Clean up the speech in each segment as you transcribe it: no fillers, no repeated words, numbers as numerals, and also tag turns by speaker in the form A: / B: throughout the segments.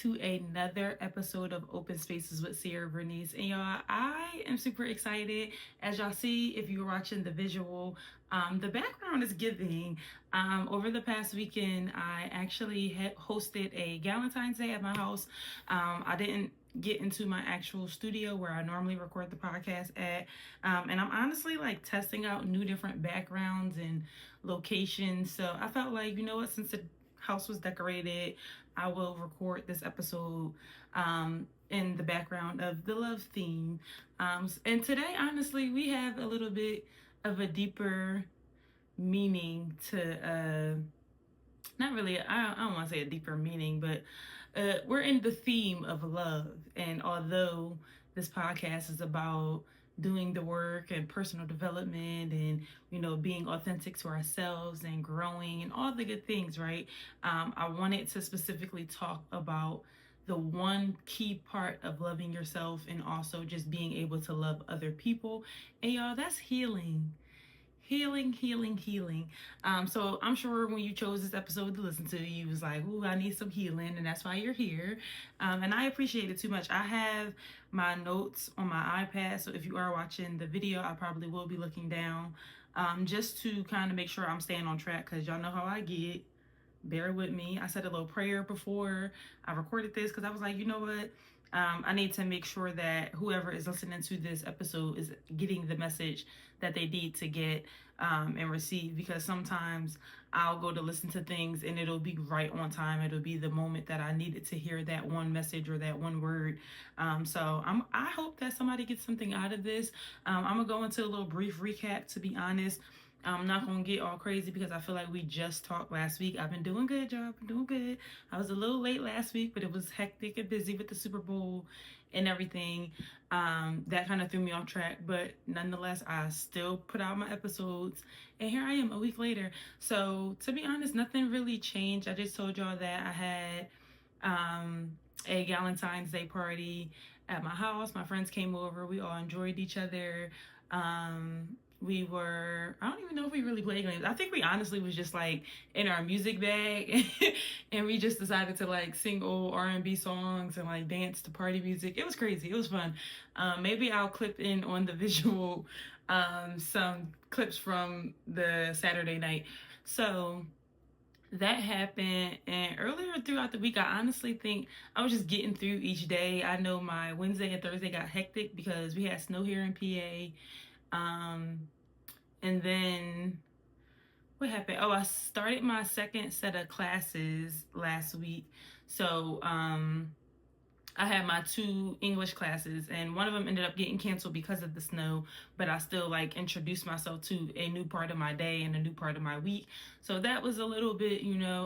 A: to another episode of Open Spaces with Sierra Bernice. And y'all, I am super excited. As y'all see, if you're watching the visual, the background is giving. Over the past weekend, I actually hosted a Valentine's Day at my house. I didn't get into my actual studio where I normally record the podcast at. And I'm honestly like testing out new different backgrounds and locations. So I felt like, you know what, since the house was decorated, I will record this episode in the background of the love theme. And today, honestly, we have a little bit of a deeper meaning to, not really, I don't want to say a deeper meaning, but we're in the theme of love. And although this podcast is about doing the work and personal development and being authentic to ourselves and growing and all the good things, right? I wanted to specifically talk about the one key part of loving yourself and also just being able to love other people. And y'all, that's healing. Healing. So I'm sure when you chose this episode to listen to, you was like, "Ooh, I need some healing," and that's why you're here. And I appreciate it too much. I have my notes on my iPad, so if you are watching the video, I probably will be looking down, just to kind of make sure I'm staying on track. Cause y'all know how I get. Bear with me. I said a little prayer before I recorded this because I was like, you know what? I need to make sure that whoever is listening to this episode is getting the message that they need to get and receive, because sometimes I'll go to listen to things and it'll be right on time. It'll be the moment that I needed to hear that one message or that one word. So I hope that somebody gets something out of this. I'm going to go into a little brief recap, to be honest. I'm not going to get all crazy because I feel like we just talked last week. I've been doing good, y'all. I've been doing good. I was a little late last week, but it was hectic and busy with the Super Bowl and everything. That kind of threw me off track. But nonetheless, I still put out my episodes. And here I am a week later. So to be honest, nothing really changed. I just told y'all that I had a Valentine's Day party at my house. My friends came over. We all enjoyed each other. I don't even know if we really played games. I think we honestly was just like in our music bag and we just decided to like sing old R&B songs and like dance to party music. It was crazy. It was fun. Maybe I'll clip in on the visual some clips from the Saturday night. So that happened, and earlier throughout the week, I honestly think I was just getting through each day. I know my Wednesday and Thursday got hectic because we had snow here in PA. And then what happened? Oh, I started my second set of classes last week. So I had my 2 English classes, and one of them ended up getting canceled because of the snow, but I still like introduced myself to a new part of my day and a new part of my week. So that was a little bit,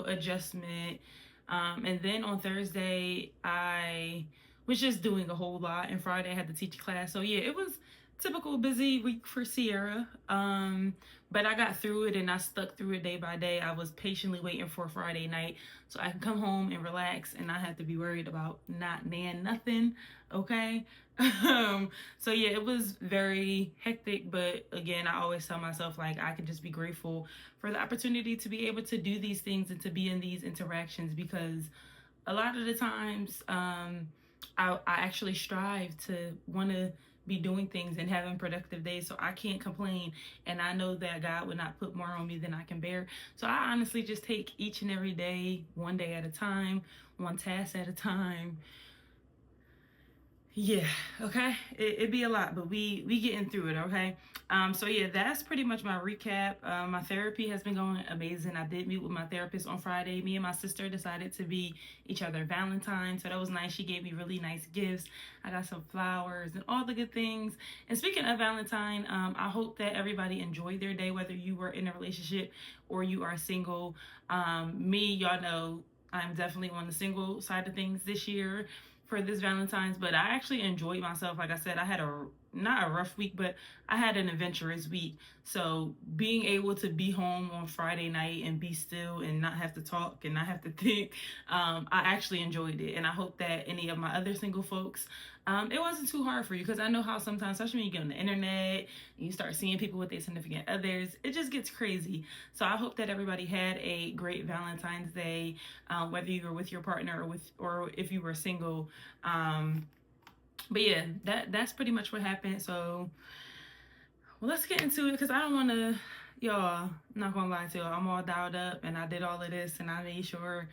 A: adjustment. And then on Thursday, I was just doing a whole lot, and Friday I had to teach a class. So yeah, it was typical busy week for Sierra. But I got through it and I stuck through it day by day. I was patiently waiting for Friday night so I can come home and relax and not have to be worried about not nan nothing. Okay. So yeah, it was very hectic, but again, I always tell myself like I can just be grateful for the opportunity to be able to do these things and to be in these interactions, because a lot of the times I actually strive to want to be doing things and having productive days, so I can't complain, and I know that God would not put more on me than I can bear. So I honestly just take each and every day, one day at a time, one task at a time. Yeah, okay. It'd be a lot, but we getting through it, okay? So yeah, that's pretty much my recap. My therapy has been going amazing. I did meet with my therapist on Friday. Me and my sister decided to be each other Valentine, so that was nice. She gave me really nice gifts. I got some flowers and all the good things. And speaking of Valentine, I hope that everybody enjoyed their day, whether you were in a relationship or you are single. Y'all know I'm definitely on the single side of things this year for this Valentine's, but I actually enjoyed myself. Like I said, I had a not a rough week, but I had an adventurous week. So being able to be home on Friday night and be still and not have to talk and not have to think, I actually enjoyed it. And I hope that any of my other single folks, it wasn't too hard for you, because I know how sometimes, especially when you get on the internet, you start seeing people with their significant others, it just gets crazy. So I hope that everybody had a great Valentine's Day, whether you were with your partner or if you were single. But yeah, that's pretty much what happened. So, well, let's get into it, because I don't want to, y'all, I'm not gonna lie to y'all, I'm all dialed up and I did all of this and I made sure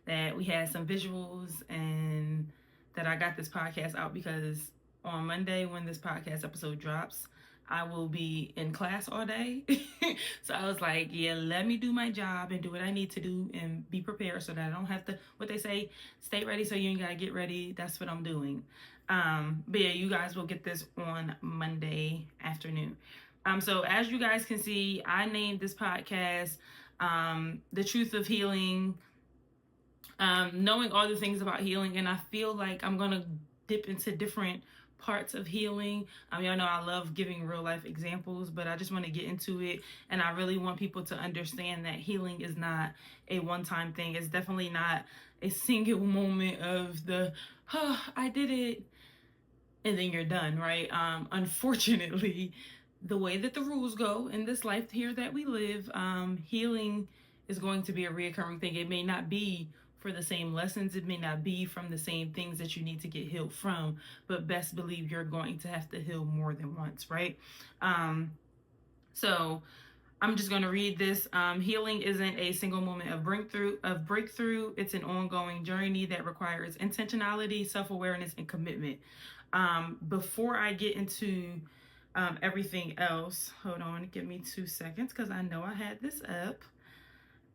A: that we had some visuals and that I got this podcast out, because on Monday, when this podcast episode drops, I will be in class all day. So I was like, yeah, let me do my job and do what I need to do and be prepared so that I don't have to, what they say, stay ready so you ain't gotta get ready. That's what I'm doing. But yeah, you guys will get this on Monday afternoon. So as you guys can see, I named this podcast The Truth of Healing, knowing all the things about healing. And I feel like I'm gonna dip into different parts of healing. Y'all know I love giving real life examples, but I just want to get into it, and I really want people to understand that healing is not a one-time thing. It's definitely not a single moment of the, oh, I did it, and then you're done, right? Unfortunately, the way that the rules go in this life here that we live, healing is going to be a reoccurring thing. It may not be for the same lessons, it may not be from the same things that you need to get healed from, but best believe you're going to have to heal more than once, right? So I'm just going to read this. Healing isn't a single moment of breakthrough. It's an ongoing journey that requires intentionality, self-awareness, and commitment. Before I get into everything else, hold on, give me 2 seconds, because I know I had this up.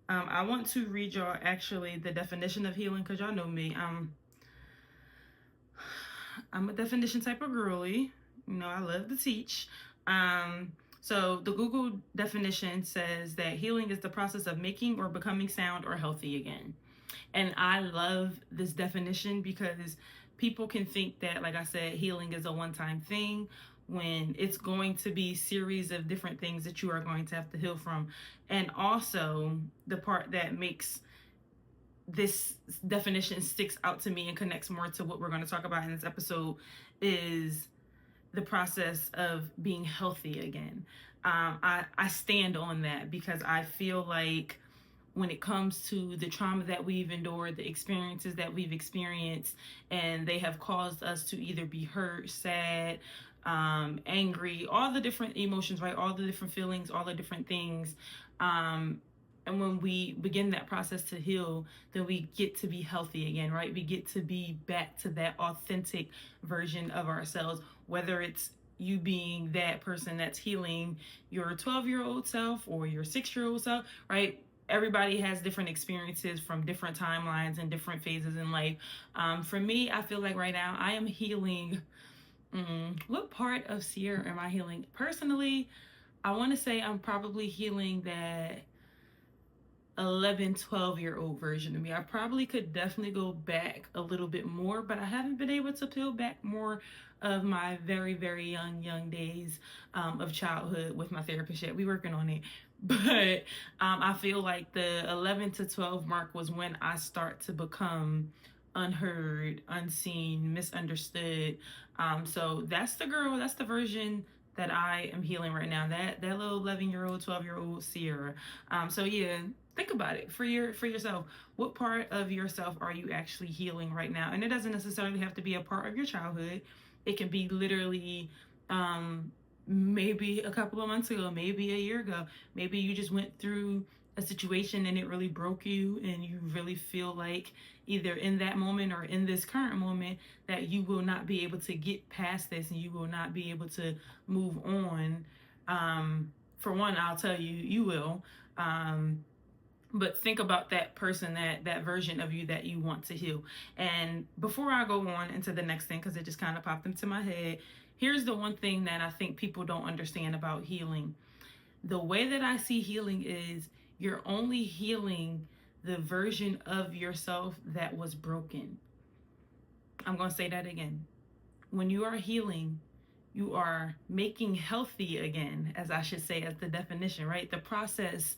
A: I want to read y'all actually the definition of healing, because y'all know me. I'm a definition type of girly. You know, I love to teach. So the Google definition says that healing is the process of making or becoming sound or healthy again. And I love this definition, because people can think that, like I said, healing is a one-time thing, when it's going to be series of different things that you are going to have to heal from. And also, the part that makes this definition sticks out to me and connects more to what we're going to talk about in this episode is the process of being healthy again. I stand on that, because I feel like when it comes to the trauma that we've endured, the experiences that we've experienced, and they have caused us to either be hurt, sad, angry, all the different emotions, right? All the different feelings, all the different things. And when we begin that process to heal, then we get to be healthy again, right? We get to be back to that authentic version of ourselves, whether it's you being that person that's healing your 12-year-old self or your 6-year-old self, right? Everybody has different experiences from different timelines and different phases in life. For me, I feel like right now I am healing. What part of Sierra am I healing? Personally, I want to say I'm probably healing that 11, 12-year-old version of me. I probably could definitely go back a little bit more, but I haven't been able to peel back more of my very, very young days of childhood with my therapist yet. We're working on it. But I feel like the 11 to 12 mark was when I start to become unheard, unseen, misunderstood. So that's the girl, that's the version that I am healing right now. That little 11-year-old, 12-year-old Sierra. So yeah, think about it for yourself. What part of yourself are you actually healing right now? And it doesn't necessarily have to be a part of your childhood. It can be literally maybe a couple of months ago, maybe a year ago. Maybe you just went through a situation and it really broke you, and you really feel like either in that moment or in this current moment that you will not be able to get past this and you will not be able to move on. For one, I'll tell you, you will. But think about that person, that version of you that you want to heal. And before I go on into the next thing, because it just kind of popped into my head, here's the one thing that I think people don't understand about healing. The way that I see healing is you're only healing the version of yourself that was broken. I'm going to say that again. When you are healing, you are making healthy again, as I should say, as the definition, right? The process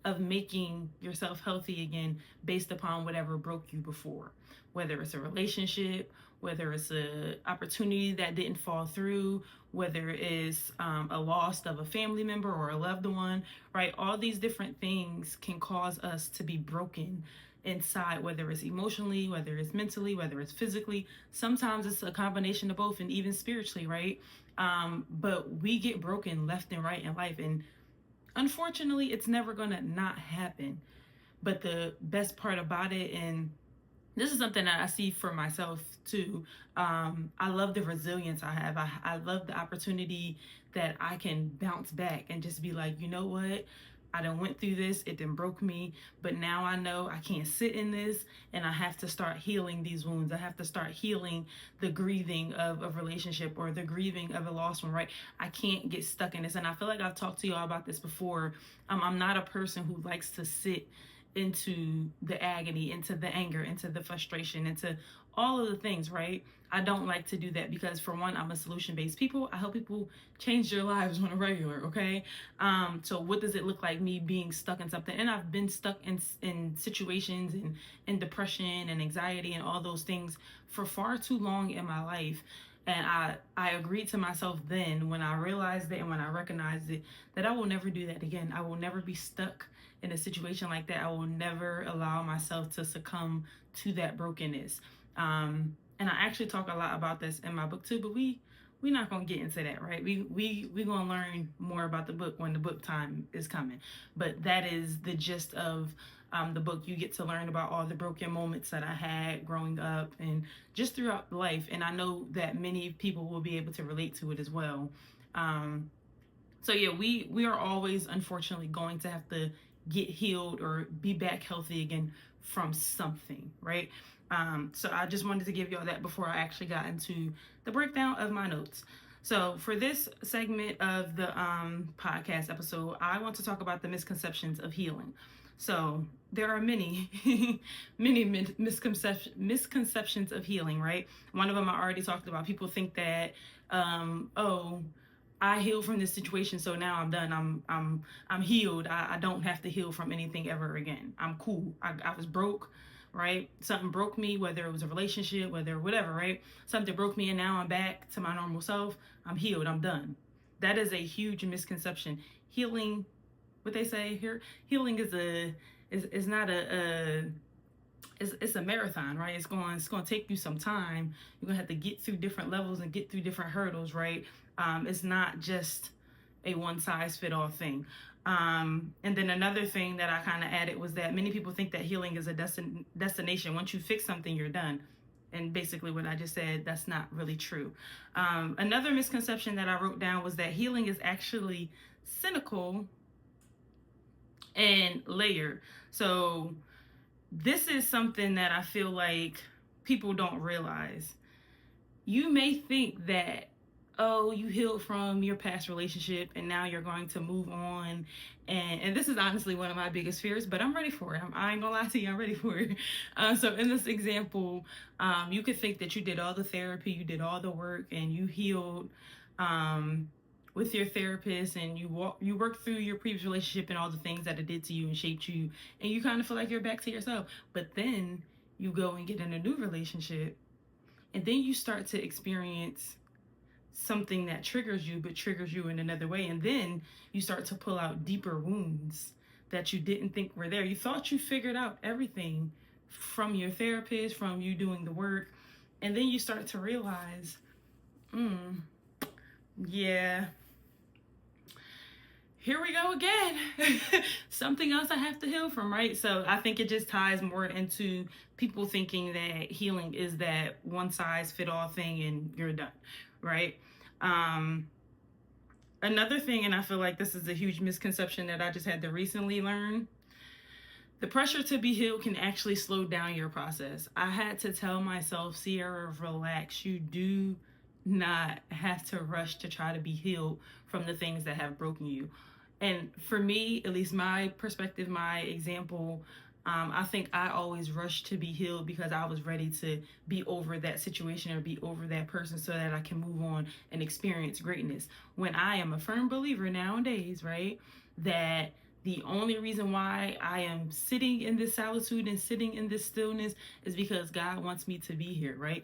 A: of making yourself healthy again based upon whatever broke you before, whether it's a relationship, whether it's a opportunity that didn't fall through, whether it's a loss of a family member or a loved one, right? All these different things can cause us to be broken inside, whether it's emotionally, whether it's mentally, whether it's physically. Sometimes it's a combination of both, and even spiritually, right? But we get broken left and right in life, and unfortunately, it's never gonna not happen. But the best part about it, and this is something that I see for myself too. I love the resilience I have. I love the opportunity that I can bounce back and just be like, you know what? I done went through this, it done broke me, but now I know I can't sit in this, and I have to start healing these wounds. I have to start healing the grieving of a relationship or the grieving of a lost one, right? I can't get stuck in this. And I feel like I've talked to y'all about this before. I'm not a person who likes to sit into the agony, into the anger, into the frustration, into all of the things, right? I don't like to do that because, for one, I'm a solution-based people. I help people change their lives on a regular, okay? So what does it look like me being stuck in something? And I've been stuck in situations and in depression and anxiety and all those things for far too long in my life. And I agreed to myself then, when I realized it and when I recognized it, that I will never do that again. I will never be stuck in a situation like that. I will never allow myself to succumb to that brokenness. And I actually talk a lot about this in my book too, but we're not gonna get into that, right? We gonna learn more about the book when the book time is coming. But that is the gist of the book. You get to learn about all the broken moments that I had growing up and just throughout life. And I know that many people will be able to relate to it as well. So yeah, we are always, unfortunately, going to have to get healed or be back healthy again from something, right? So I just wanted to give y'all that before I actually got into the breakdown of my notes. So for this segment of the podcast episode, I want to talk about the misconceptions of healing. So there are many, many misconceptions of healing, right? One of them I already talked about. People think that, oh, I healed from this situation, so now I'm done. I'm healed. I don't have to heal from anything ever again. I'm cool. I was broke, right? Something broke me, whether it was a relationship, whether whatever, right? Something broke me, and now I'm back to my normal self. I'm healed. I'm done. That is a huge misconception. Healing, what they say here, healing is not it's a marathon, right? It's going to take you some time. You're gonna have to get through different levels and get through different hurdles, right? It's not just a one size fit all thing. And then another thing that I kind of added was that many people think that healing is a destination. Once you fix something, you're done. And basically what I just said, that's not really true. Another misconception that I wrote down was that healing is actually cynical and layered. So this is something that I feel like people don't realize. You may think that, oh, you healed from your past relationship and now you're going to move on. And this is honestly one of my biggest fears, but I'm ready for it. I ain't gonna lie to you, I'm ready for it. So in this example, you could think that you did all the therapy, you did all the work, and you healed with your therapist, and you worked through your previous relationship and all the things that it did to you and shaped you, and you kind of feel like you're back to yourself. But then you go and get in a new relationship, and then you start to experience something that triggers you, but triggers you in another way. And then you start to pull out deeper wounds that you didn't think were there. You thought you figured out everything from your therapist, from you doing the work. And then you start to realize, yeah, here we go again. Something else I have to heal from, right? So I think it just ties more into people thinking that healing is that one size fit all thing and you're done, right? Another thing, and I feel like this is a huge misconception that I just had to recently learn, the pressure to be healed can actually slow down your process. I had to tell myself, Sierra, relax. You do not have to rush to try to be healed from the things that have broken you. And for me, at least my perspective, my example, I think I always rushed to be healed because I was ready to be over that situation or be over that person so that I can move on and experience greatness. When I am a firm believer nowadays, right, that the only reason why I am sitting in this solitude and sitting in this stillness is because God wants me to be here, right?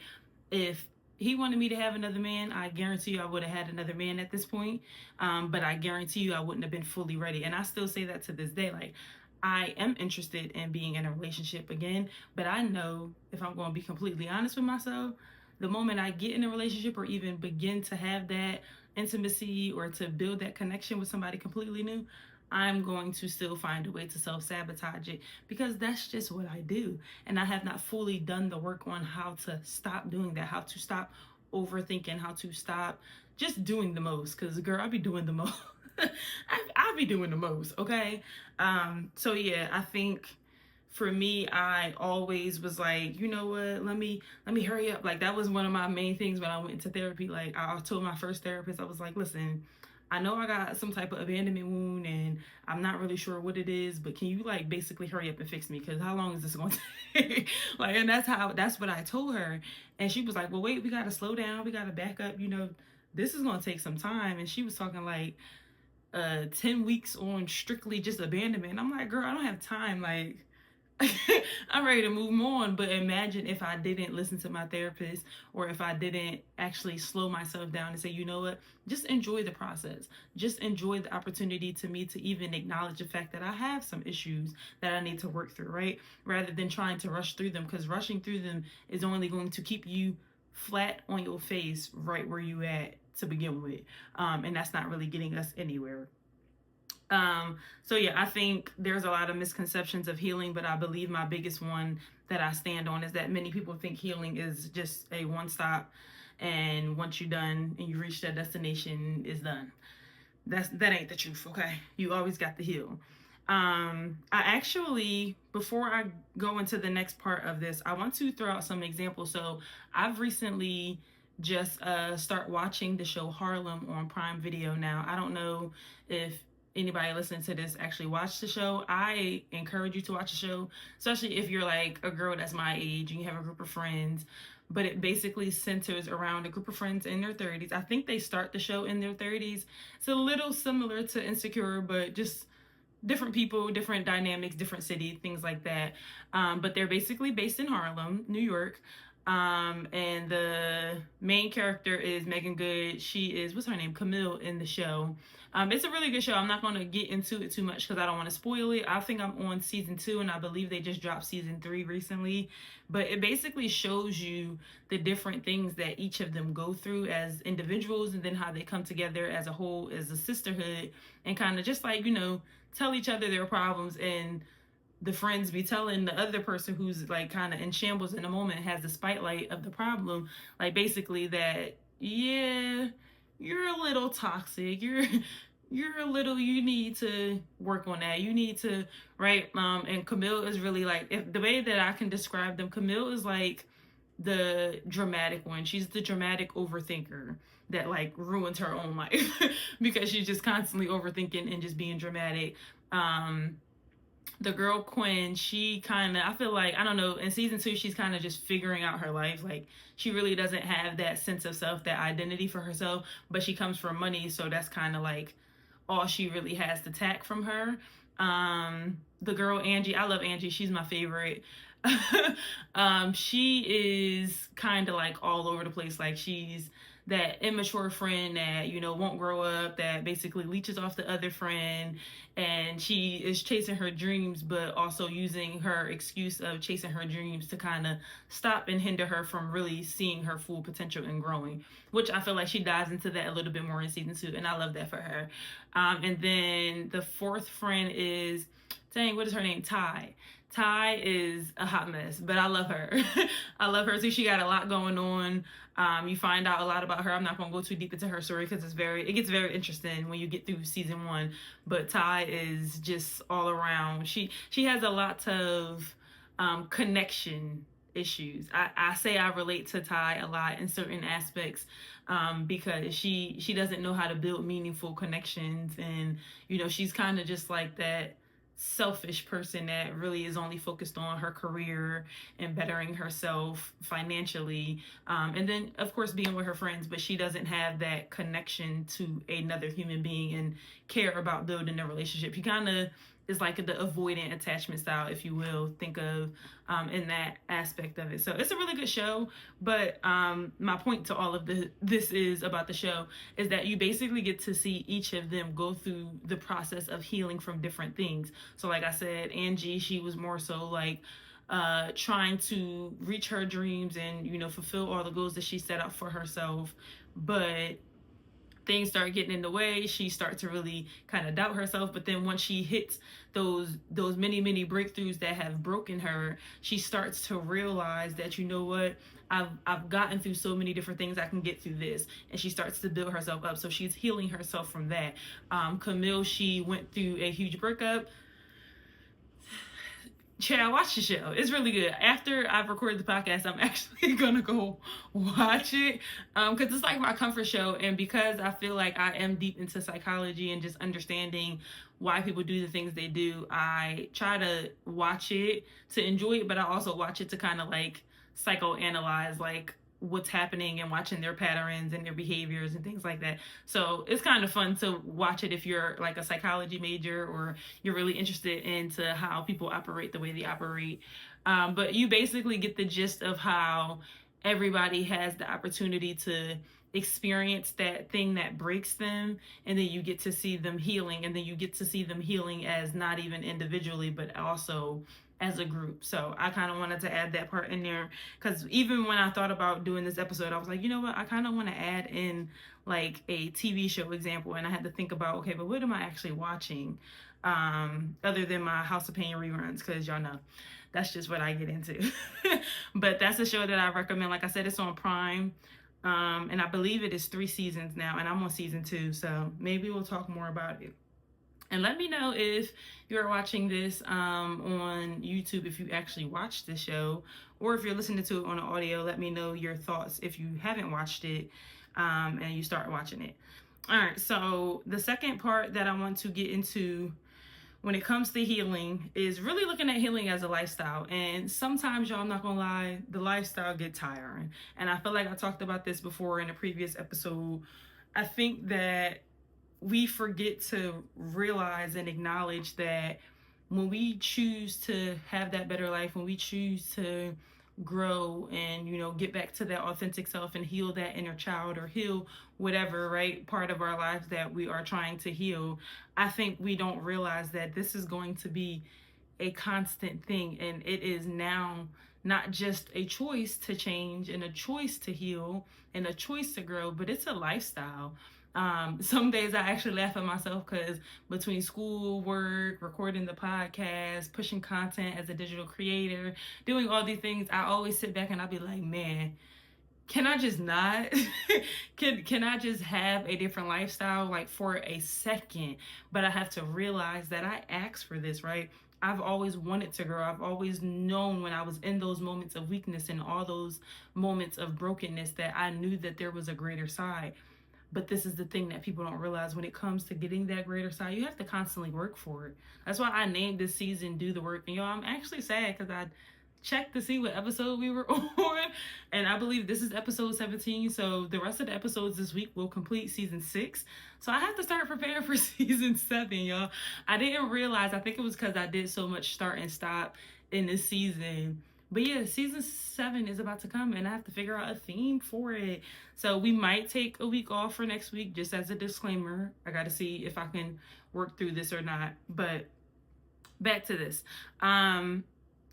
A: If he wanted me to have another man, I guarantee you I would have had another man at this point. But I guarantee you I wouldn't have been fully ready. And I still say that to this day. Like, I am interested in being in a relationship again, but I know, if I'm going to be completely honest with myself, the moment I get in a relationship or even begin to have that intimacy or to build that connection with somebody completely new, I'm going to still find a way to self sabotage it because that's just what I do. And I have not fully done the work on how to stop doing that, how to stop overthinking, how to stop just doing the most. Because, girl, I be doing the most. I be doing the most, okay? So yeah, I think for me, I always was like, you know what, let me hurry up. Like, that was one of my main things when I went into therapy. Like, I told my first therapist, I was like, listen, I know I got some type of abandonment wound and I'm not really sure what it is, but can you like basically hurry up and fix me? Because how long is this going to take? Like, and that's what I told her. And she was like, well, wait, we got to slow down. We got to back up. This is going to take some time. And she was talking like 10 weeks on strictly just abandonment. And I'm like, girl, I don't have time. Like, I'm ready to move on. But imagine if I didn't listen to my therapist or if I didn't actually slow myself down and say, you know what, just enjoy the process. Just enjoy the opportunity to me to even acknowledge the fact that I have some issues that I need to work through, right? Rather than trying to rush through them, because rushing through them is only going to keep you flat on your face right where you at to begin with. And that's not really getting us anywhere. So yeah, I think there's a lot of misconceptions of healing, but I believe my biggest one that I stand on is that many people think healing is just a one stop, and once you're done and you reach that destination, it's done. That ain't the truth, okay? You always got to heal. I actually, before I go into the next part of this, I want to throw out some examples. So I've recently just start watching the show Harlem on Prime Video now. I don't know if anybody listening to this actually watched the show. I encourage you to watch the show, especially if you're like a girl that's my age and you have a group of friends. But it basically centers around a group of friends in their 30s. I think they start the show in their 30s. It's a little similar to Insecure, but just different people, different dynamics, different city, things like that. But they're basically based in Harlem, New York. And the main character is Megan Good. She is, what's her name? Camille in the show. It's a really good show. I'm not going to get into it too much because I don't want to spoil it. I think I'm on season 2 and I believe they just dropped season 3 recently. But it basically shows you the different things that each of them go through as individuals and then how they come together as a whole, as a sisterhood, and kind of just like, tell each other their problems, and the friends be telling the other person who's like kind of in shambles in the moment, has the spotlight of the problem, like basically that, yeah, you're a little toxic, you're a little, you need to work on that, you need to, right? And Camille is really like, if the way that I can describe them, Camille is like the dramatic one. She's the dramatic overthinker that like ruins her own life because she's just constantly overthinking and just being dramatic. The girl Quinn, she kind of, I feel like, I don't know, in season 2 she's kind of just figuring out her life. Like, she really doesn't have that sense of self, that identity for herself, but she comes from money, so that's kind of like all she really has to tack from her. The girl Angie, I love Angie, she's my favorite. She is kind of like all over the place. Like, she's that immature friend that won't grow up, that basically leeches off the other friend, and she is chasing her dreams but also using her excuse of chasing her dreams to kind of stop and hinder her from really seeing her full potential and growing, which I feel like she dives into that a little bit more in season 2, and I love that for her. And then the fourth friend is, dang, what is her name? Ty is a hot mess, but I love her. I love her too. She got a lot going on. You find out a lot about her. I'm not gonna go too deep into her story because it gets very interesting when you get through season 1. But Ty is just all around. She has a lot of connection issues. I say I relate to Ty a lot in certain aspects because she doesn't know how to build meaningful connections, and she's kind of just like that selfish person that really is only focused on her career and bettering herself financially, and then of course being with her friends, but she doesn't have that connection to another human being and care about building a relationship. She kind of is like the avoidant attachment style, if you will, think of, in that aspect of it. So it's a really good show. But my point to all of this is about the show is that you basically get to see each of them go through the process of healing from different things. So like I said, Angie, she was more so like trying to reach her dreams and, you know, fulfill all the goals that she set out for herself. But things start getting in the way. She starts to really kind of doubt herself. But then once she hits those many breakthroughs that have broken her, she starts to realize that, you know what, I've gotten through so many different things, I can get through this. And she starts to build herself up. So she's healing herself from that. Camille, she went through a huge breakup. Chad, watch the show. It's really good. After I've recorded the podcast, I'm actually gonna go watch it, because it's like my comfort show, and because I feel like I am deep into psychology and just understanding why people do the things they do, I try to watch it to enjoy it, but I also watch it to kind of like psychoanalyze like what's happening and watching their patterns and their behaviors and things like that. So it's kind of fun to watch it if you're like a psychology major or you're really interested into how people operate the way they operate. But you basically get the gist of how everybody has the opportunity to experience that thing that breaks them, and then you get to see them healing, and then you get to see them healing as not even individually but also as a group. So I kind of wanted to add that part in there, because even when I thought about doing this episode, I was like, you know what, I kind of want to add in like a TV show example, and I had to think about, okay, but what am I actually watching other than my House of Pain reruns, because y'all know that's just what I get into. But that's a show that I recommend. Like I said, it's on Prime, and I believe it is 3 seasons now, and I'm on season 2, so maybe we'll talk more about it. And let me know if you're watching this on YouTube, if you actually watched the show, or if you're listening to it on audio, let me know your thoughts if you haven't watched it and you start watching it. All right, so the second part that I want to get into when it comes to healing is really looking at healing as a lifestyle. And sometimes, y'all, I'm not gonna lie, the lifestyle get tiring. And I feel like I talked about this before in a previous episode. I think that we forget to realize and acknowledge that when we choose to have that better life, when we choose to grow and, you know, get back to that authentic self and heal that inner child or heal whatever, right, part of our lives that we are trying to heal, I think we don't realize that this is going to be a constant thing. And it is now not just a choice to change and a choice to heal and a choice to grow, but it's a lifestyle. Some days I actually laugh at myself because between school, work, recording the podcast, pushing content as a digital creator, doing all these things, I always sit back and I'll be like, man, can I just not? can I just have a different lifestyle, like, for a second? But I have to realize that I asked for this, right? I've always wanted to grow. I've always known when I was in those moments of weakness and all those moments of brokenness that I knew that there was a greater side. But this is the thing that people don't realize. When it comes to getting that greater side, you have to constantly work for it. That's why I named this season Do the Work. And y'all, I'm actually sad because I checked to see what episode we were on, and I believe this is episode 17. So the rest of the episodes this week will complete season 6. So I have to start preparing for season 7, y'all. I didn't realize. I think it was because I did so much start and stop in this season. But yeah, season 7 is about to come, and I have to figure out a theme for it. So we might take a week off for next week, just as a disclaimer. I got to see if I can work through this or not. But back to this.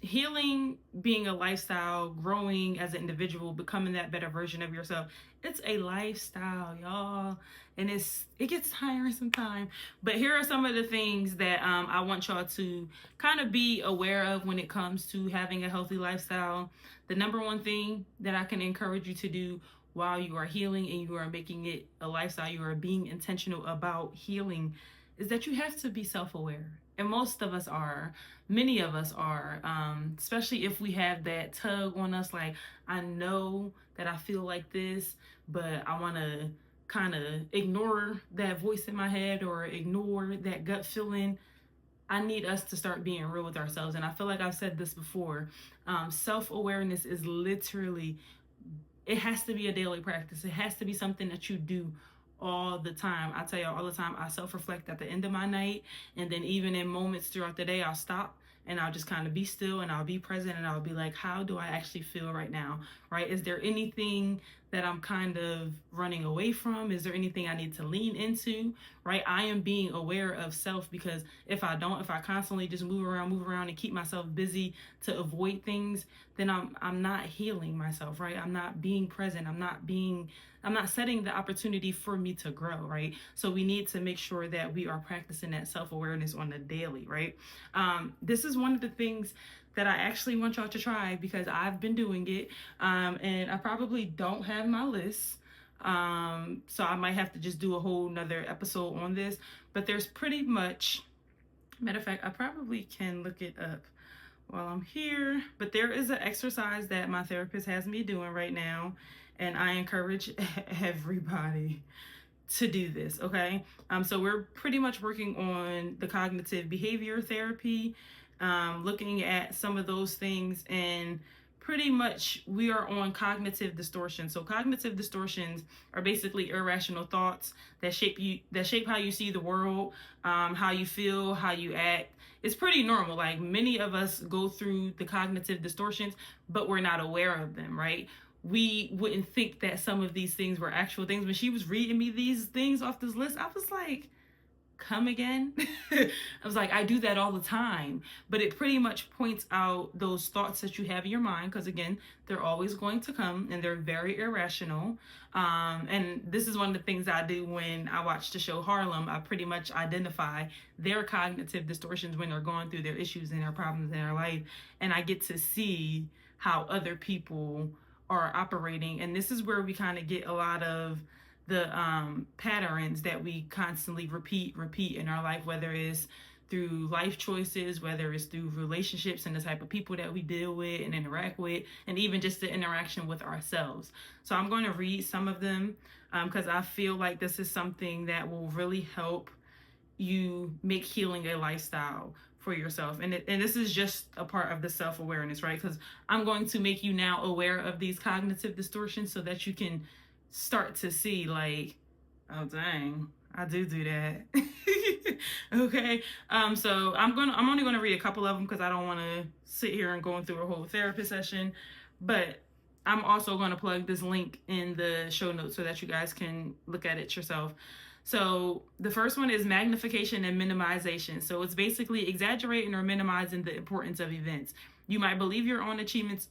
A: Healing being a lifestyle, growing as an individual, becoming that better version of yourself. It's a lifestyle, y'all. And it gets tiring sometimes. But here are some of the things that I want y'all to kind of be aware of when it comes to having a healthy lifestyle. The number one thing that I can encourage you to do while you are healing and you are making it a lifestyle, you are being intentional about healing, is that you have to be self-aware. And most of us are. Many of us are, especially if we have that tug on us, like, I know that I feel like this, but I want to kind of ignore that voice in my head or ignore that gut feeling. I need us to start being real with ourselves. And I feel like I've said this before. Self-awareness is literally, it has to be a daily practice. It has to be something that you do all the time. I tell y'all all the time, I self-reflect at the end of my night, and then even in moments throughout the day, I'll stop and I'll just kind of be still and I'll be present and I'll be like, how do I actually feel right now? Right? Is there anything that I'm kind of running away from? Is there anything I need to lean into? Right? I am being aware of self, because if I constantly just move around and keep myself busy to avoid things, then I'm not healing myself, right? I'm not being present. I'm not setting the opportunity for me to grow, right? So we need to make sure that we are practicing that self-awareness on the daily, right? This is one of the things that I actually want y'all to try, because I've been doing it, and I probably don't have my list. So I might have to just do a whole nother episode on this, but there's pretty much, matter of fact, I probably can look it up while I'm here, but there is an exercise that my therapist has me doing right now, and I encourage everybody to do this, okay? So we're pretty much working on the cognitive behavior therapy, looking at some of those things, and pretty much we are on cognitive distortions. So cognitive distortions are basically irrational thoughts that shape how you see the world, how you feel, how you act. It's pretty normal. Like, many of us go through the cognitive distortions, but we're not aware of them, right? We wouldn't think that some of these things were actual things. When she was reading me these things off this list, I was like, come again? I was like, I do that all the time. But it pretty much points out those thoughts that you have in your mind, because again, they're always going to come and they're very irrational. And this is one of the things I do when I watch the show Harlem. I pretty much identify their cognitive distortions when they're going through their issues and their problems in their life, and I get to see how other people are operating. And this is where we kind of get a lot of the patterns that we constantly repeat in our life, whether it's through life choices, whether it's through relationships and the type of people that we deal with and interact with, and even just the interaction with ourselves. So I'm going to read some of them, because I feel like this is something that will really help you make healing a lifestyle for yourself. And this is just a part of the self-awareness, right? Because I'm going to make you now aware of these cognitive distortions so that you can start to see, like, oh dang, I do that. Okay. So I'm only gonna read a couple of them, because I don't want to sit here and go through a whole therapist session. But I'm also going to plug this link in the show notes so that you guys can look at it yourself. So the first one is magnification and minimization. So it's basically exaggerating or minimizing the importance of events. You might believe your own achievements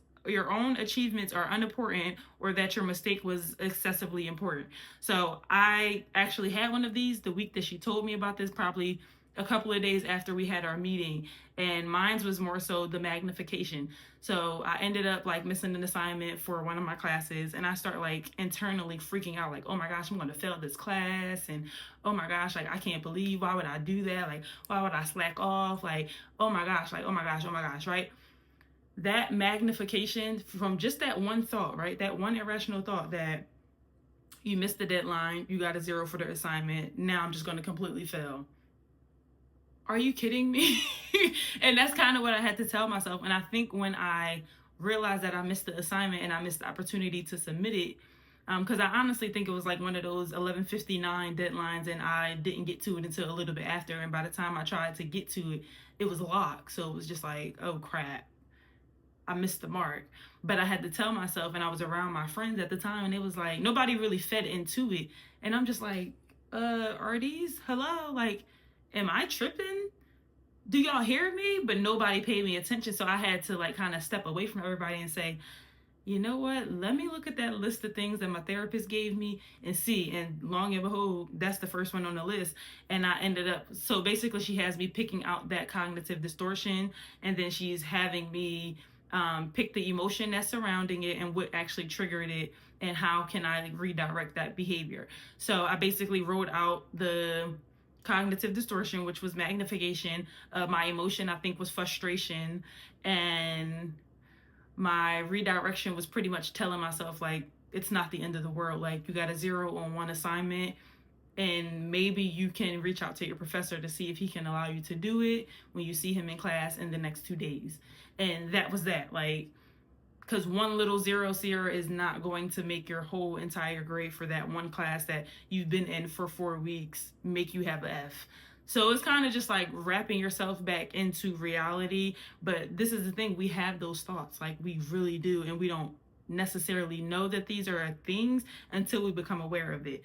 A: are unimportant, or that your mistake was excessively important. So I actually had one of these the week that she told me about this, probably a couple of days after we had our meeting, and mine was more so the magnification. So I ended up like missing an assignment for one of my classes, and I start like internally freaking out, like, oh my gosh, I'm going to fail this class, and oh my gosh, like, I can't believe, why would I do that? Like, why would I slack off? Like, oh my gosh, like, oh my gosh, right? That magnification from just that one thought, right? That one irrational thought that you missed the deadline, you got a 0 for the assignment, now I'm just going to completely fail. Are you kidding me? And that's kind of what I had to tell myself. And I think when I realized that I missed the assignment and I missed the opportunity to submit it, because I honestly think it was like one of those 11:59 deadlines, and I didn't get to it until a little bit after. And by the time I tried to get to it, it was locked. So it was just like, oh crap, I missed the mark. But I had to tell myself, and I was around my friends at the time, and it was like, nobody really fed into it. And I'm just like, are these, hello? Like, am I tripping? Do y'all hear me? But nobody paid me attention. So I had to like kind of step away from everybody and say, you know what? Let me look at that list of things that my therapist gave me and see. And long and behold, that's the first one on the list. And I ended up, so basically she has me picking out that cognitive distortion, and then she's having me pick the emotion that's surrounding it and what actually triggered it, and how can I redirect that behavior. So I basically wrote out the cognitive distortion, which was magnification. My emotion, I think, was frustration, and my redirection was pretty much telling myself, like, it's not the end of the world. Like, you got a 0 on one assignment, and maybe you can reach out to your professor to see if he can allow you to do it when you see him in class in the next 2 days. And that was that. Like, because one little zero Sierra is not going to make your whole entire grade for that one class that you've been in for 4 weeks make you have an F. So it's kind of just like wrapping yourself back into reality. But this is the thing, we have those thoughts, like we really do, and we don't necessarily know that these are things until we become aware of it.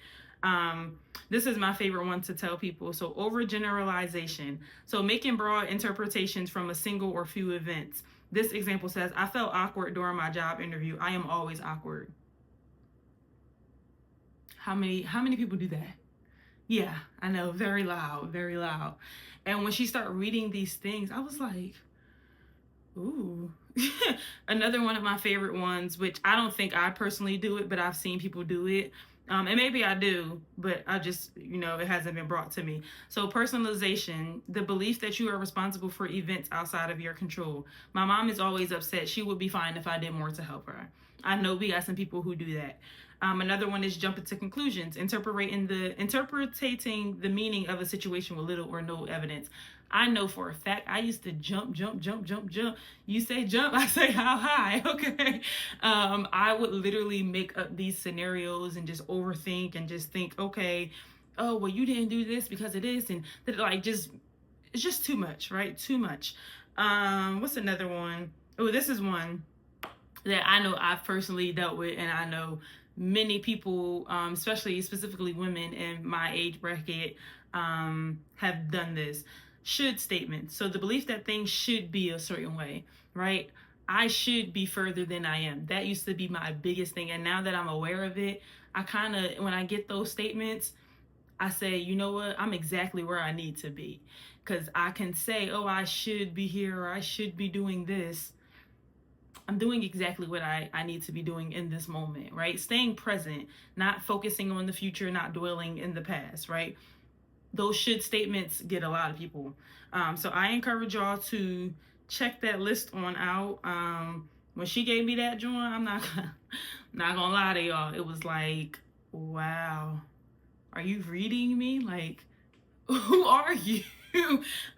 A: This is my favorite one to tell people. So overgeneralization. So making broad interpretations from a single or few events. This example says, I felt awkward during my job interview. I am always awkward. How many people do that? Yeah, I know, very loud, very loud. And when she started reading these things, I was like, ooh. Another one of my favorite ones, which I don't think I personally do it, but I've seen people do it. And maybe I do, but I just, it hasn't been brought to me. So personalization, the belief that you are responsible for events outside of your control. My mom is always upset. She would be fine if I did more to help her. I know we got some people who do that. Another one is jumping to conclusions, interpreting the meaning of a situation with little or no evidence. I know for a fact I used to jump. You say jump, I say how high. Okay. I would literally make up these scenarios and just overthink and just think, okay, oh, well, you didn't do this because of this. And it's just too much, right? Too much. What's another one? Oh, this is one that I know I've personally dealt with, and I know many people, specifically women in my age bracket, have done this. Should statements. So the belief that things should be a certain way, right? I should be further than I am. That used to be my biggest thing. And now that I'm aware of it, when I get those statements, I say, you know what? I'm exactly where I need to be. Because I can say, oh, I should be here, or I should be doing this. I'm doing exactly what I need to be doing in this moment, right? Staying present, not focusing on the future, not dwelling in the past, right? Those should statements get a lot of people. So I encourage y'all to check that list on out. When she gave me that joint, I'm not gonna lie to y'all. It was like, wow, are you reading me? Like, who are you?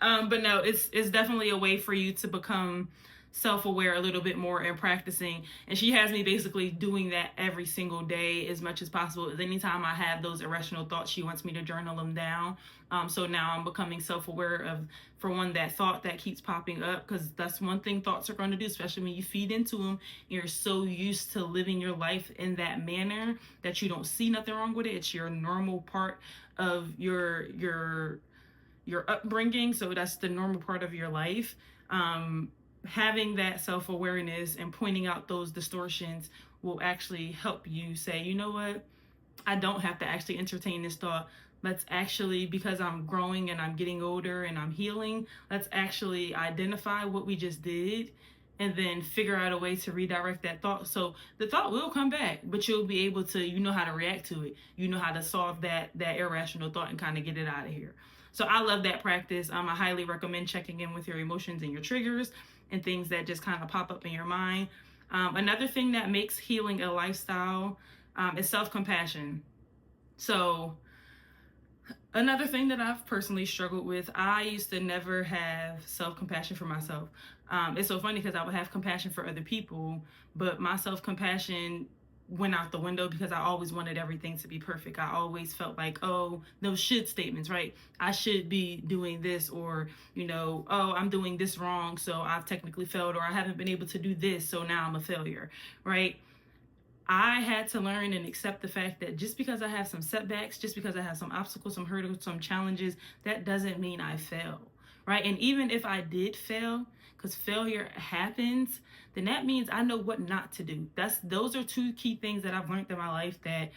A: But no, it's definitely a way for you to become self-aware a little bit more and practicing. And she has me basically doing that every single day as much as possible. Anytime I have those irrational thoughts, she wants me to journal them down. So now I'm becoming self-aware of, for one, that thought that keeps popping up, because that's one thing thoughts are going to do, especially when you feed into them. You're so used to living your life in that manner that you don't see nothing wrong with it. It's your normal part of your upbringing. So that's the normal part of your life. Having that self-awareness and pointing out those distortions will actually help you say, you know what, I don't have to actually entertain this thought. Let's actually, because I'm growing and I'm getting older and I'm healing, let's actually identify what we just did and then figure out a way to redirect that thought. So the thought will come back, but you'll be able to, you know how to react to it. You know how to solve that irrational thought and kind of get it out of here. So I love that practice. I highly recommend checking in with your emotions and your triggers and things that just kind of pop up in your mind. Another thing that makes healing a lifestyle is self-compassion. So another thing that I've personally struggled with, I used to never have self-compassion for myself. It's so funny because I would have compassion for other people, but my self-compassion went out the window because I always wanted everything to be perfect. I always felt like, oh, those should statements, right? I should be doing this, or, oh, I'm doing this wrong, so I've technically failed, or I haven't been able to do this, so now I'm a failure, right? I had to learn and accept the fact that just because I have some setbacks, just because I have some obstacles, some hurdles, some challenges, that doesn't mean I fail, right? And even if I did fail, because failure happens, then that means I know what not to do. Those are two key things that I've learned in my life, that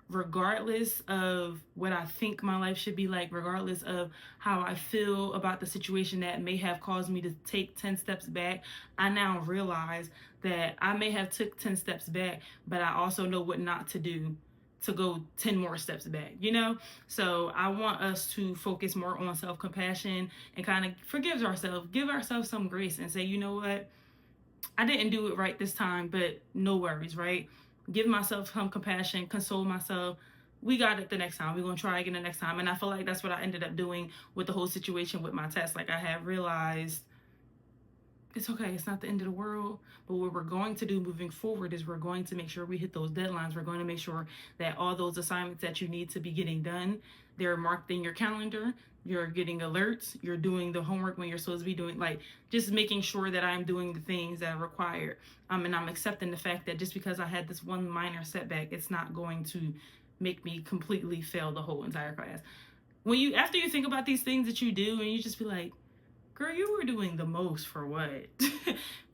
A: regardless of what I think my life should be like, regardless of how I feel about the situation that may have caused me to take 10 steps back, I now realize that I may have took 10 steps back, but I also know what not to do to go 10 more steps back, So I want us to focus more on self-compassion and kind of forgive ourselves, give ourselves some grace and say, you know what, I didn't do it right this time, but no worries, right? Give myself some compassion, console myself. we got it the next time. We're going to try again the next time. And I feel like that's what I ended up doing with the whole situation with my test. Like, I have realized it's okay. It's not the end of the world. But what we're going to do moving forward is we're going to make sure we hit those deadlines. We're going to make sure that all those assignments that you need to be getting done, they're marked in your calendar. You're getting alerts. You're doing the homework when you're supposed to be doing, like, just making sure that I'm doing the things that are required. And I'm accepting the fact that just because I had this one minor setback, it's not going to make me completely fail the whole entire class. When you, after you think about these things that you do, and you just be like, girl, you were doing the most for what?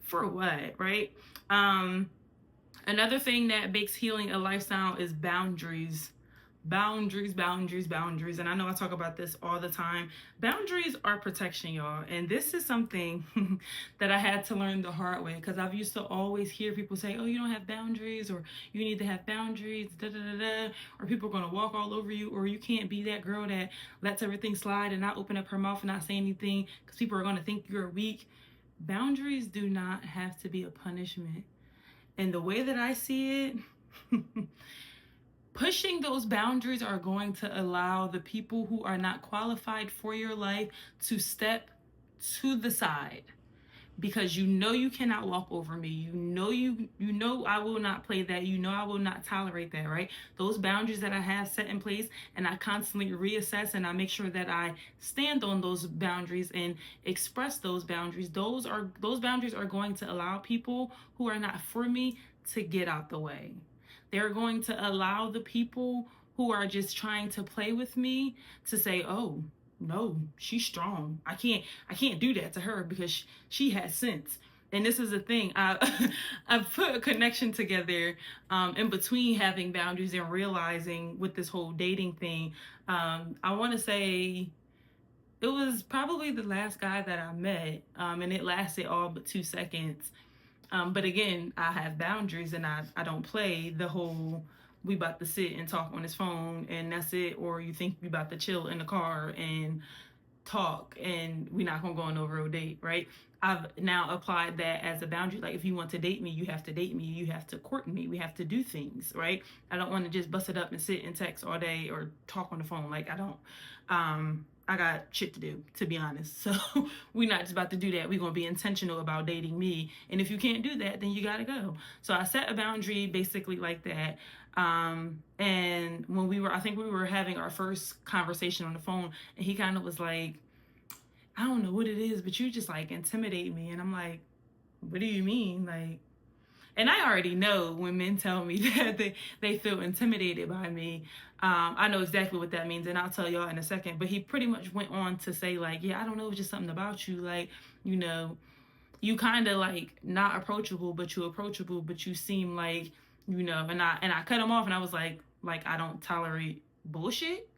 A: For what, right? Another thing that makes healing a lifestyle is boundaries. Boundaries. And I know I talk about this all the time. Boundaries are protection, y'all. And this is something that I had to learn the hard way, because I've used to always hear people say, oh, you don't have boundaries, or you need to have boundaries, or people are going to walk all over you, or you can't be that girl that lets everything slide and not open up her mouth and not say anything because people are going to think you're weak. Boundaries do not have to be a punishment. And the way that I see it, pushing those boundaries are going to allow the people who are not qualified for your life to step to the side, because you know you cannot walk over me. You know I will not play that. You know I will not tolerate that, right? Those boundaries that I have set in place, and I constantly reassess and I make sure that I stand on those boundaries and express those boundaries. Those boundaries are going to allow people who are not for me to get out the way. They're going to allow the people who are just trying to play with me to say, oh, no, she's strong. I can't do that to her because she has sense. And this is the thing. I've put a connection together in between having boundaries and realizing with this whole dating thing. I want to say it was probably the last guy that I met, and it lasted all but 2 seconds. But again, I have boundaries, and I don't play the whole we about to sit and talk on his phone and that's it, or you think we about to chill in the car and talk and we're not gonna go on no real date, right? I've now applied that as a boundary. Like, if you want to date me, you have to date me. You have to court me. We have to do things, right? I don't want to just bust it up and sit and text all day or talk on the phone. Like, I don't. I got shit to do, to be honest. So we're not just about to do that. We're going to be intentional about dating me. And if you can't do that, then you got to go. So I set a boundary basically like that. And when I think we were having our first conversation on the phone, and he kind of was like, I don't know what it is, but you just like intimidate me. And I'm like, what do you mean? Like, and I already know when men tell me that they feel intimidated by me. I know exactly what that means, and I'll tell y'all in a second. But he pretty much went on to say, like, yeah, I don't know, it's just something about you. Like, you know, you kind of like not approachable, but you approachable, but you seem like, you know, and I cut him off, and I was like, I don't tolerate bullshit.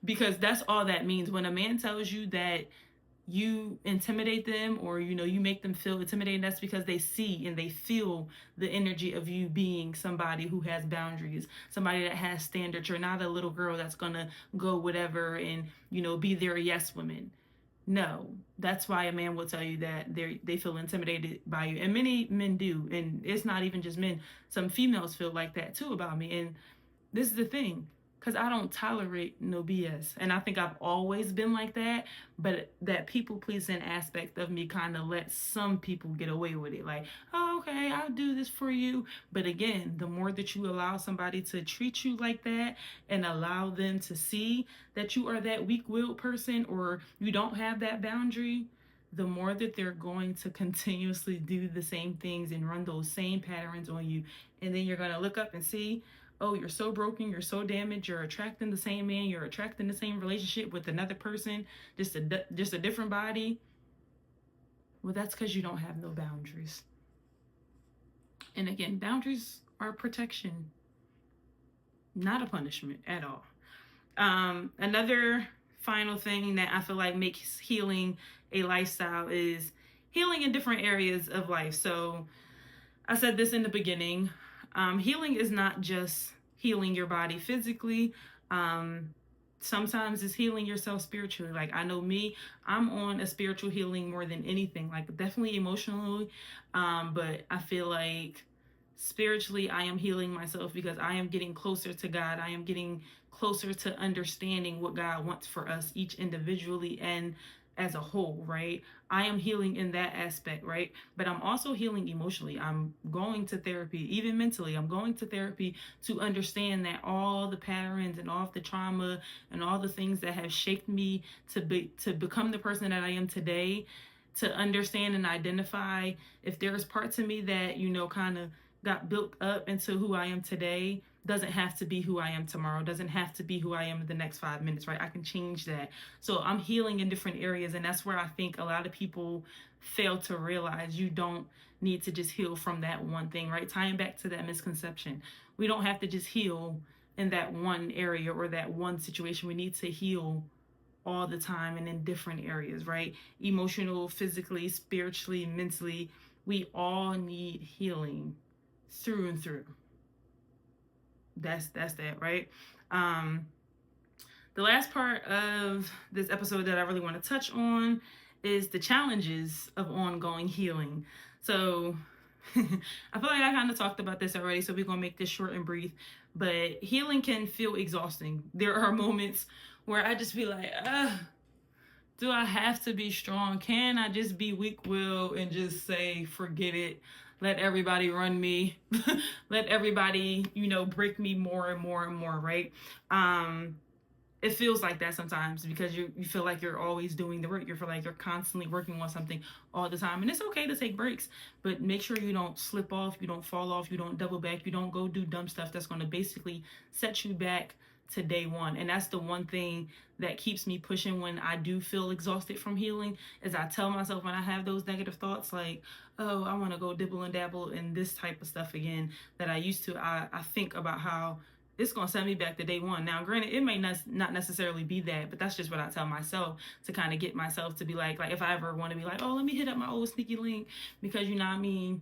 A: Because that's all that means. When a man tells you that you intimidate them, or you know, you make them feel intimidated, that's because they see and they feel the energy of you being somebody who has boundaries, somebody that has standards. You're not a little girl that's gonna go whatever and, you know, be their yes woman. No, that's why a man will tell you that they feel intimidated by you, and many men do. And it's not even just men, some females feel like that too about me. And this is the thing, because I don't tolerate no BS. And I think I've always been like that, but that people pleasing aspect of me kind of lets some people get away with it. Like, oh, okay, I'll do this for you. But again, the more that you allow somebody to treat you like that and allow them to see that you are that weak-willed person, or you don't have that boundary, the more that they're going to continuously do the same things and run those same patterns on you. And then you're going to look up and see, oh, you're so broken, you're so damaged, you're attracting the same man, you're attracting the same relationship with another person, just a different body. Well, that's because you don't have no boundaries. And again, boundaries are protection, not a punishment at all. Another final thing that I feel like makes healing a lifestyle is healing in different areas of life. So I said this in the beginning. Healing is not just healing your body physically. Sometimes it's healing yourself spiritually. Like, I know me, I'm on a spiritual healing more than anything, like definitely emotionally. But I feel like Spiritually, I am healing myself because I am getting closer to God. I am getting closer to understanding what God wants for us, each individually and as a whole, right? I am healing in that aspect, right? But I'm also healing emotionally. I'm going to therapy, even mentally. I'm going to therapy to understand that all the patterns and all of the trauma and all the things that have shaped me to become the person that I am today, to understand and identify if there's parts of me that, kind of got built up into who I am today, doesn't have to be who I am tomorrow, doesn't have to be who I am in the next 5 minutes, right? I can change that. So I'm healing in different areas, and that's where I think a lot of people fail to realize you don't need to just heal from that one thing, right? Tying back to that misconception, we don't have to just heal in that one area or that one situation. We need to heal all the time and in different areas, right? Emotional, physically, spiritually, mentally. We all need healing through and through. That's that, right? Um, the last part of this episode that I really want to touch on is the challenges of ongoing healing. So I feel like I kind of talked about this already, so we're going to make this short and brief. But healing can feel exhausting. There are moments where I just be like, do I have to be strong? Can I just be weak-willed and just say, forget it? Let everybody run me. Let everybody, break me more and more and more, right? It feels like that sometimes because you feel like you're always doing the work. You feel like you're constantly working on something all the time. And it's okay to take breaks, but make sure you don't slip off, you don't fall off, you don't double back, you don't go do dumb stuff that's going to basically set you back to day one. And that's the one thing that keeps me pushing when I do feel exhausted from healing, is I tell myself when I have those negative thoughts like, oh, I want to go dibble and dabble in this type of stuff again that I used to, I think about how it's going to send me back to day one. Now, granted, it may not necessarily be that, but that's just what I tell myself to kind of get myself to be like if I ever want to be like, oh, let me hit up my old sneaky link, because you know what I mean,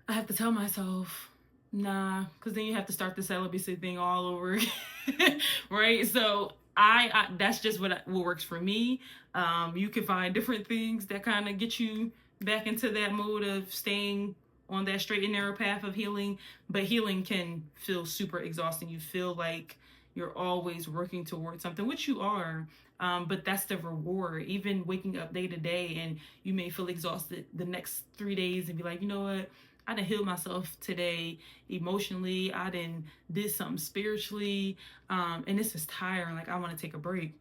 A: I have to tell myself, nah, because then you have to start the celibacy thing all over again, right? So I that's just what works for me. You can find different things that kind of get you back into that mode of staying on that straight and narrow path of healing, but healing can feel super exhausting. You feel like you're always working towards something, which you are, but that's the reward. Even waking up day to day, and you may feel exhausted the next 3 days and be like, you know what? I done healed myself today emotionally. I done did something spiritually, and this is tiring. Like, I want to take a break.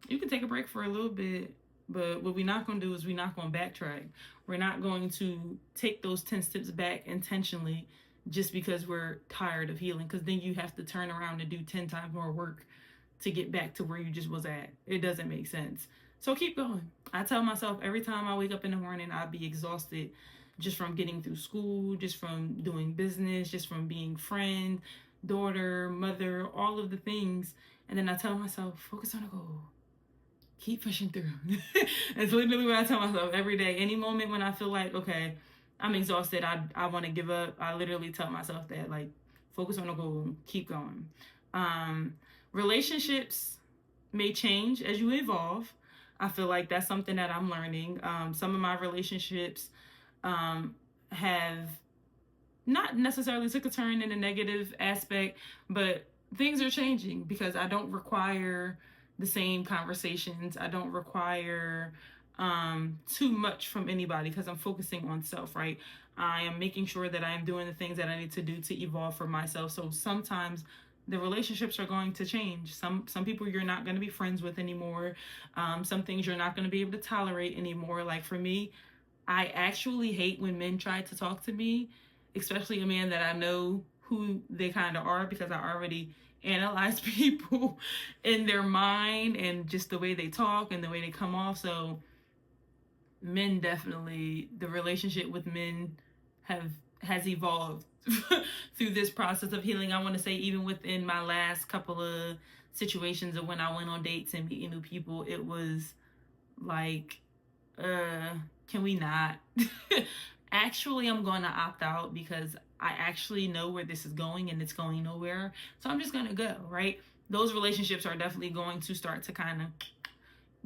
A: You can take a break for a little bit, but what we're not going to do is we're not going to backtrack. We're not going to take those 10 steps back intentionally just because we're tired of healing, because then you have to turn around and do 10 times more work to get back to where you just was at. It doesn't make sense. So keep going. I tell myself every time I wake up in the morning, I'll be exhausted just from getting through school, just from doing business, just from being friend, daughter, mother, all of the things. And then I tell myself, focus on a goal. Keep pushing through. It's literally what I tell myself every day. Any moment when I feel like, okay, I'm exhausted, I want to give up, I literally tell myself that, like, focus on a goal, keep going. Relationships may change as you evolve. I feel like that's something that I'm learning. Some of my relationships have not necessarily took a turn in a negative aspect, but things are changing because I don't require the same conversations. I don't require too much from anybody because I'm focusing on self, right? I am making sure that I am doing the things that I need to do to evolve for myself. So sometimes the relationships are going to change. Some people you're not going to be friends with anymore. Some things you're not going to be able to tolerate anymore. Like for me, I actually hate when men try to talk to me, especially a man that I know who they kind of are, because I already analyze people in their mind and just the way they talk and the way they come off. So men definitely, the relationship with men has evolved through this process of healing. I want to say even within my last couple of situations of when I went on dates and meeting new people, it was like, can we not? Actually, I'm going to opt out because I actually know where this is going and it's going nowhere. So I'm just going to go, right? Those relationships are definitely going to start to kind of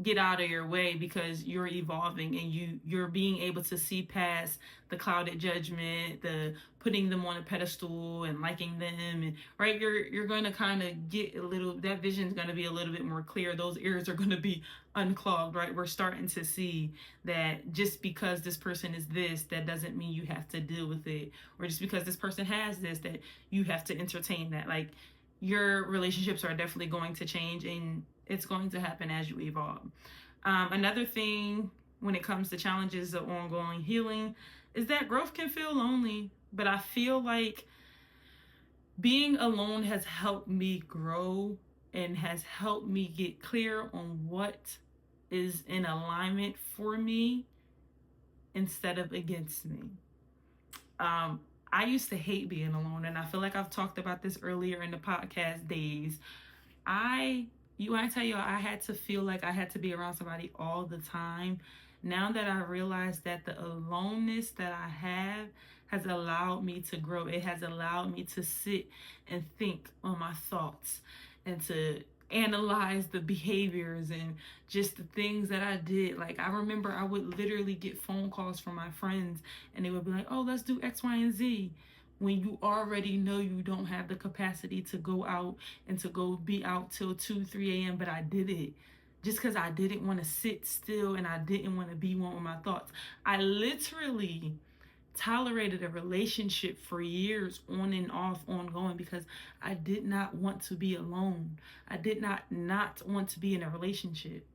A: get out of your way because you're evolving and you're being able to see past the clouded judgment, the putting them on a pedestal and liking them, and right, you're going to kind of get a little, that vision's going to be a little bit more clear. Those ears are going to be unclogged, right? We're starting to see that just because this person is this, that doesn't mean you have to deal with it, or just because this person has this, that you have to entertain that. Like, your relationships are definitely going to change, and it's going to happen as you evolve. Another thing when it comes to challenges of ongoing healing is that growth can feel lonely, but I feel like being alone has helped me grow and has helped me get clear on what is in alignment for me instead of against me. I used to hate being alone, and I feel like I've talked about this earlier in the podcast days. I tell you, I had to feel like I had to be around somebody all the time. Now that I realize that the aloneness that I have has allowed me to grow, it has allowed me to sit and think on my thoughts and to analyze the behaviors and just the things that I did. Like, I remember I would literally get phone calls from my friends and they would be like, oh, let's do X, Y, and Z, when you already know you don't have the capacity to go out and to go be out till 2, 3 a.m. But I did it just because I didn't want to sit still and I didn't want to be one with my thoughts. I literally tolerated a relationship for years, on and off, ongoing, because I did not want to be alone. I did not want to be in a relationship.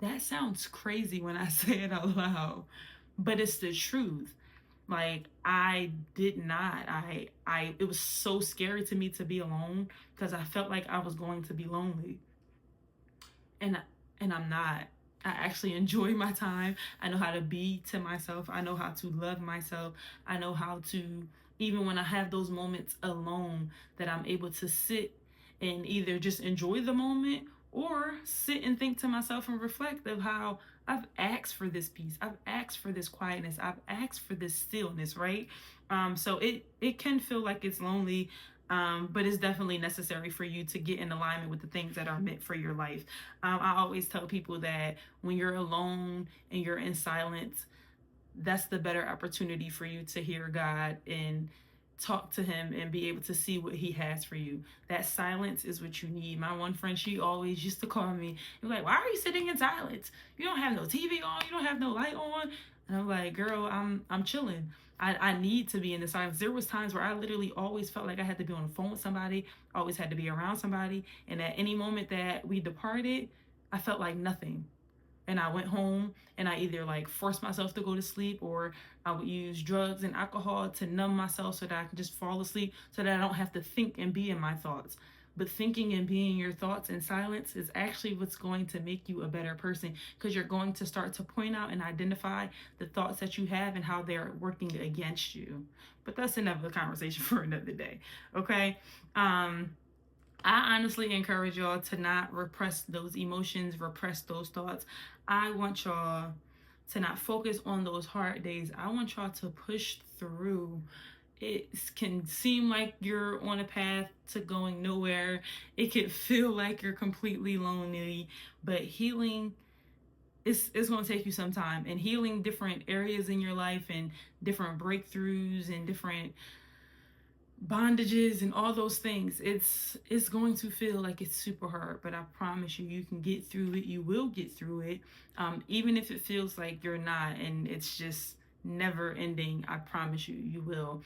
A: That sounds crazy when I say it out loud, but it's the truth. Like, I did not. It was so scary to me to be alone because I felt like I was going to be lonely. And I'm not. I actually enjoy my time. I know how to be to myself. I know how to love myself. I know how to, even when I have those moments alone, that I'm able to sit and either just enjoy the moment or sit and think to myself and reflect of how I've asked for this peace. I've asked for this quietness. I've asked for this stillness, right? So it can feel like it's lonely, but it's definitely necessary for you to get in alignment with the things that are meant for your life. I always tell people that when you're alone and you're in silence, that's the better opportunity for you to hear God and talk to him and be able to see what he has for you. That silence is what you need. My one friend, she always used to call me and be like, why are you sitting in silence? You don't have no TV on, you don't have no light on. And I'm like, girl, I'm chilling. I need to be in the silence. There was times where I literally always felt like I had to be on the phone with somebody, always had to be around somebody, and at any moment that we departed, I felt like nothing. And I went home and I either like forced myself to go to sleep, or I would use drugs and alcohol to numb myself so that I can just fall asleep so that I don't have to think and be in my thoughts. But thinking and being your thoughts in silence is actually what's going to make you a better person, because you're going to start to point out and identify the thoughts that you have and how they're working against you. But that's another conversation for another day. Okay. I honestly encourage y'all to not repress those emotions, repress those thoughts. I want y'all to not focus on those hard days. I want y'all to push through. It can seem like you're on a path to going nowhere. It can feel like you're completely lonely, but healing, it's going to take you some time. And healing different areas in your life and different breakthroughs and different bondages and all those things, it's going to feel like it's super hard, but I promise you, you can get through it. You will get through it, even if it feels like you're not and it's just never ending. I promise you, you will.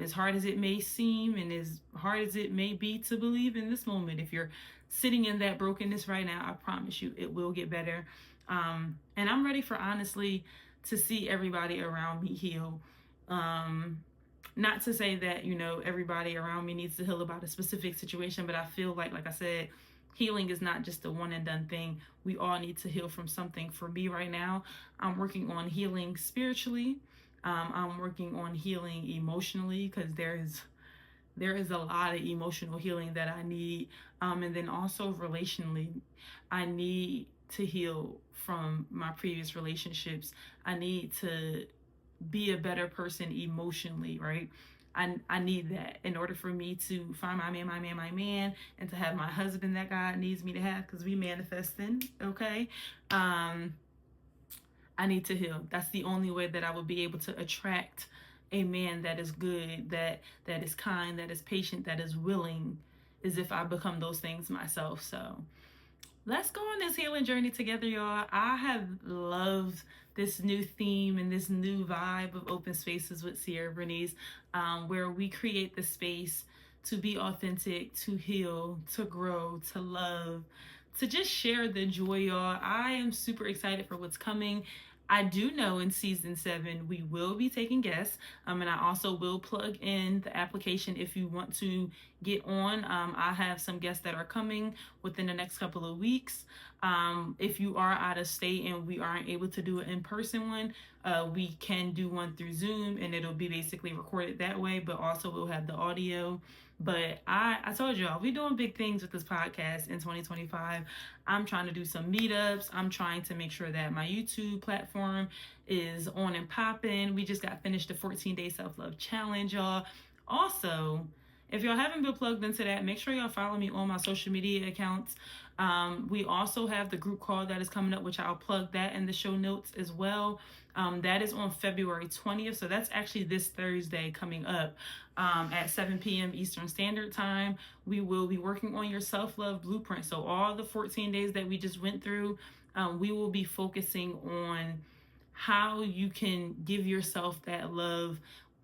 A: As hard as it may seem and as hard as it may be to believe in this moment, if you're sitting in that brokenness right now, I promise you it will get better. And I'm ready for, honestly, to see everybody around me heal. Not to say that, everybody around me needs to heal about a specific situation, but I feel like I said, healing is not just a one and done thing. We all need to heal from something. For me right now, I'm working on healing spiritually. I'm working on healing emotionally, because there is a lot of emotional healing that I need. And then also relationally, I need to heal from my previous relationships. I need to be a better person emotionally, right? I need that in order for me to find my man, and to have my husband that God needs me to have, because we manifesting, okay? I need to heal. That's the only way that I will be able to attract a man that is good, that is kind, that is patient, that is willing, is if I become those things myself. So let's go on this healing journey together, y'all. I have loved this new theme and this new vibe of open spaces with Sierra Bernice, where we create the space to be authentic, to heal, to grow, to love, to just share the joy, y'all. I am super excited for what's coming. I do know in season 7 we will be taking guests, and I also will plug in the application if you want to get on. I have some guests that are coming within the next couple of weeks. If you are out of state and we aren't able to do an in-person one, we can do one through Zoom, and it'll be basically recorded that way, but also we'll have the audio. But I told y'all, we're doing big things with this podcast in 2025. I'm trying to do some meetups. I'm trying to make sure that my YouTube platform is on and popping. We just got finished the 14-day self-love challenge, y'all. Also, if y'all haven't been plugged into that, make sure y'all follow me on my social media accounts. We also have the group call that is coming up, which I'll plug that in the show notes as well. That is on February 20th. So that's actually this Thursday coming up at 7 p.m. Eastern Standard Time. We will be working on your self-love blueprint. So all the 14 days that we just went through, we will be focusing on how you can give yourself that love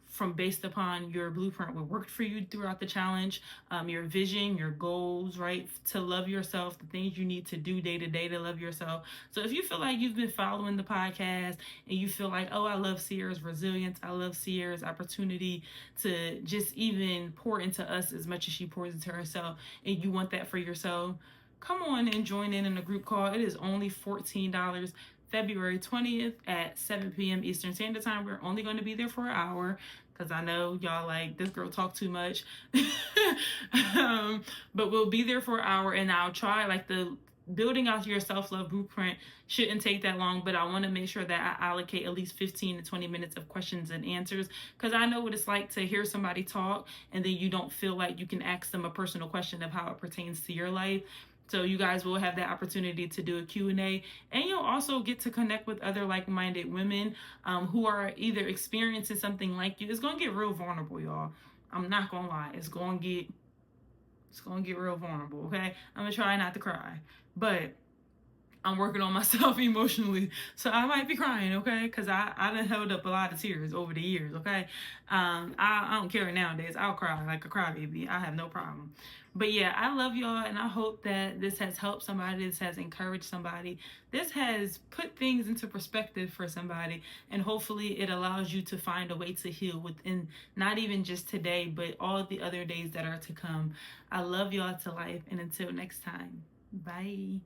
A: from based upon your blueprint, what worked for you throughout the challenge, your vision, your goals, right? To love yourself, the things you need to do day to day to love yourself. So if you feel like you've been following the podcast and you feel like, oh, I love Sierra's resilience, I love Sierra's opportunity to just even pour into us as much as she pours into herself, and you want that for yourself, come on and join in a group call. It is only $14. February 20th at 7 p.m. Eastern Standard Time. We're only going to be there for an hour, because I know y'all like, this girl talk too much. But we'll be there for an hour, and I'll try, like, the building out your self-love blueprint shouldn't take that long, but I want to make sure that I allocate at least 15 to 20 minutes of questions and answers, because I know what it's like to hear somebody talk and then you don't feel like you can ask them a personal question of how it pertains to your life. So you guys will have that opportunity to do a Q&A, and you'll also get to connect with other like-minded women who are either experiencing something like you. It's going to get real vulnerable, y'all. I'm not going to lie. It's going to get real vulnerable, okay? I'm going to try not to cry, but I'm working on myself emotionally, so I might be crying, okay? Because I done held up a lot of tears over the years, okay? I don't care nowadays. I'll cry like a crybaby. I have no problem. But yeah, I love y'all, and I hope that this has helped somebody, this has encouraged somebody, this has put things into perspective for somebody, and hopefully it allows you to find a way to heal within not even just today, but all the other days that are to come. I love y'all to life, and until next time, bye.